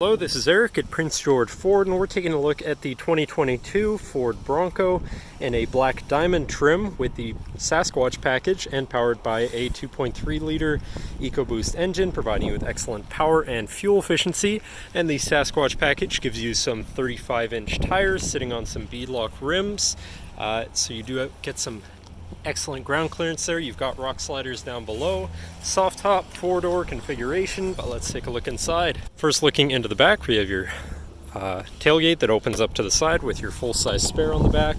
Hello, this is Eric at Prince George Ford, and we're taking a look at the 2022 Ford Bronco in a black diamond trim with the Sasquatch package and powered by a 2.3 liter EcoBoost engine, providing you with excellent power and fuel efficiency. And the Sasquatch package gives you some 35-inch tires sitting on some beadlock rims, so you do get some excellent ground clearance there. You've got rock sliders down below, soft top, four-door configuration, but let's take a look inside. First, looking into the back, we have your tailgate that opens up to the side with your full-size spare on the back,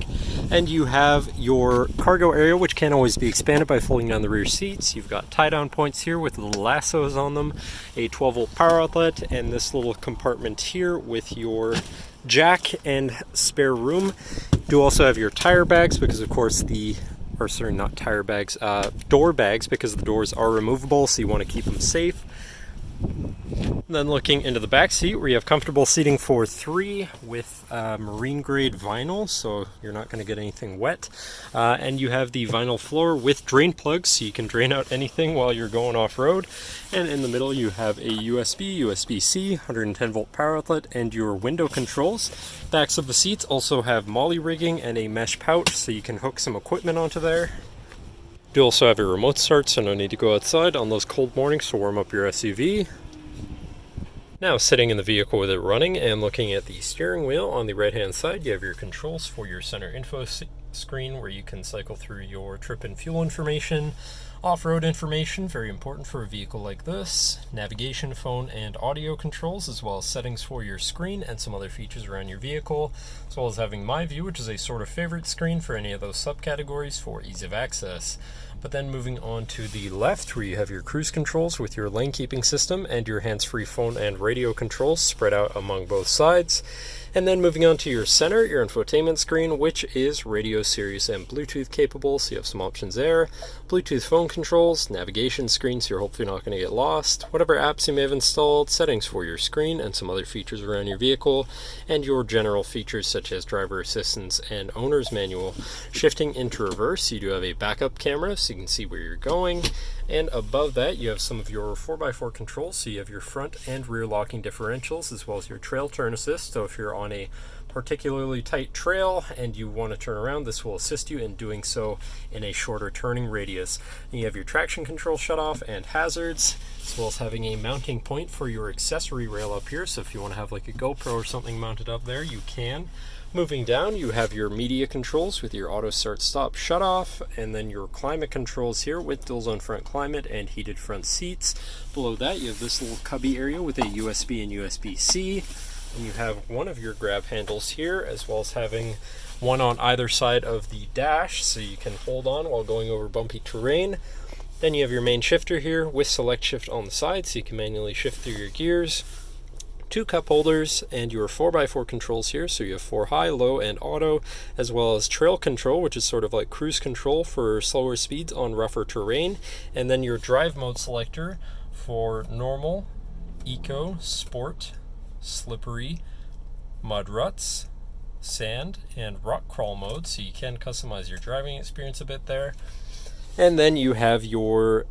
and you have your cargo area, which can always be expanded by folding down the rear seats. You've got tie-down points here with little lassos on them, a 12-volt power outlet, and this little compartment here with your jack and spare room. You do also have your tire bags because, of course, not tire bags, door bags, because the doors are removable, so you want to keep them safe. Then looking into the back seat, where you have comfortable seating for three with marine-grade vinyl, so you're not going to get anything wet. And you have the vinyl floor with drain plugs, so you can drain out anything while you're going off-road. And in the middle, you have a USB, USB-C, 110-volt power outlet, and your window controls. Backs of the seats also have MOLLE rigging and a mesh pouch, so you can hook some equipment onto there. You also have your remote start, so no need to go outside on those cold mornings to warm up your SUV. Now, sitting in the vehicle with it running and looking at the steering wheel, on the right hand side you have your controls for your center info screen, where you can cycle through your trip and fuel information, off-road information, very important for a vehicle like this, navigation, phone, and audio controls, as well as settings for your screen and some other features around your vehicle, as well as having My View, which is a sort of favorite screen for any of those subcategories for ease of access. But then moving on to the left, where you have your cruise controls with your lane keeping system and your hands-free phone and radio controls spread out among both sides. And then moving on to your center, your infotainment screen, which is radio, Sirius, and Bluetooth capable, so you have some options there. Bluetooth phone controls, navigation screen, so you're hopefully not going to get lost, whatever apps you may have installed, settings for your screen, and some other features around your vehicle, and your general features such as driver assistance and owner's manual. Shifting into reverse, you do have a backup camera, so you can see where you're going. And above that, you have some of your 4x4 controls, so you have your front and rear locking differentials, as well as your trail turn assist. So if you're on a particularly tight trail and you want to turn around, this will assist you in doing so in a shorter turning radius. And you have your traction control shutoff and hazards, as well as having a mounting point for your accessory rail up here. So if you want to have like a GoPro or something mounted up there, you can. Moving down, you have your media controls with your auto start stop shut off, and then your climate controls here with dual zone front climate and heated front seats. Below that, you have this little cubby area with a USB and USB-C, and you have one of your grab handles here, as well as having one on either side of the dash, so you can hold on while going over bumpy terrain. Then you have your main shifter here with select shift on the side, so you can manually shift through your gears. Two cup holders and your 4x4 controls here, so you have 4 high, low, and auto, as well as trail control, which is sort of like cruise control for slower speeds on rougher terrain, and then your drive mode selector for normal, eco, sport, slippery, mud ruts, sand, and rock crawl mode, so you can customize your driving experience a bit there. And then you have your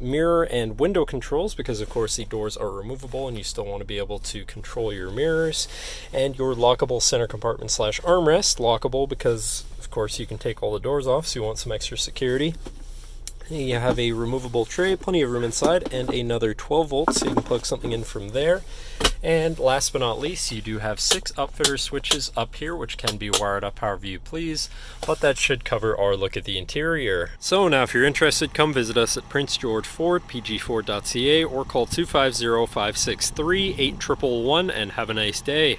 mirror and window controls, because of course the doors are removable and you still want to be able to control your mirrors, and your lockable center compartment / armrest, lockable because of course you can take all the doors off, so you want some extra security. You have a removable tray, plenty of room inside, and another 12 volts, so you can plug something in from there. And last but not least, you do have 6 upfitter switches up here, which can be wired up however you please, but that should cover our look at the interior. So now if you're interested, come visit us at Prince George Ford, pgford.ca, or call 250-563-8111 and have a nice day.